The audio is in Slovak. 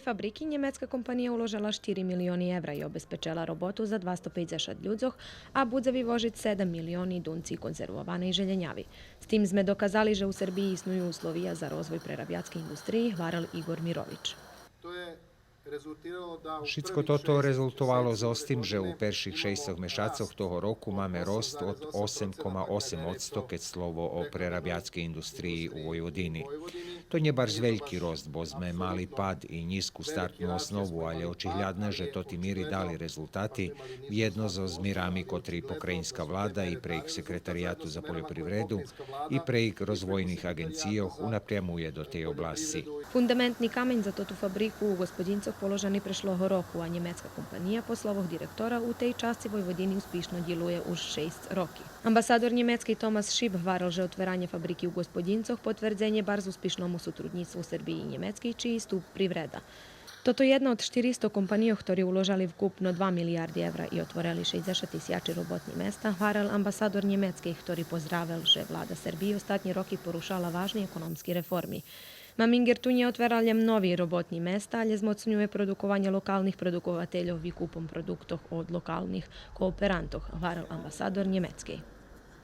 Fabriki niemiecka kompanija uložila 4 milioni evra i obezpečila robotu za 250 ľudzoch a budzevi vožiť 7 milioni dunci konzervovanej željenjavi. S tim sme dokazali, že u Srbiji isnuju uslovija za rozvoj prerabiatske industriji, hvaral Igor Mirović. Všetko toto rezultovalo z tým, že u perších 6 mešacoch toho roku máme rost od 8,8%, keď slovo o prerabiatskej industriji u Vojvodini. To nie baš veľký rost, bo sme mali pad i nisku startnu osnovu, ali očihľadne, že to ti miri dali rezultati jedno zo zmirami, kotri pokrajinska vlada i prejk sekretarijatu za poljoprivredu i prejk rozvojnih agencijoh unapremuje do tej oblasti. Fundamentni kamen za totu fabriku u Gospodincoch položeni prešloho roku, a njemecka kompanija po slovih direktora u tej časti Vojvodini uspišno djeluje už 6 roki. Ambasador njemecki Thomas Schibb hvaral, že otveranje fabriki u Gospodincoch potvrđenje bar z uspišnomu sutrudnictvu u Srbiji i Njemecki, čiji stup privreda. Toto je jedna od 400 kompanijov, ktorí uložali vkupno 2 milijardi evra i otvorili 60 tisjači robotnih mesta, hvaral ambasador Njemecki, ktorý pozdravil, že vlada Srbije ostatnji roki porušala važni ekonomski reformi. Maminger tu nie otvaraljem novi robotni mesta, ali zmocňuje produkovanje lokalnih produkovateljov výkupom produktov od lokalnih kooperantov, hvaral ambasador Njemecki.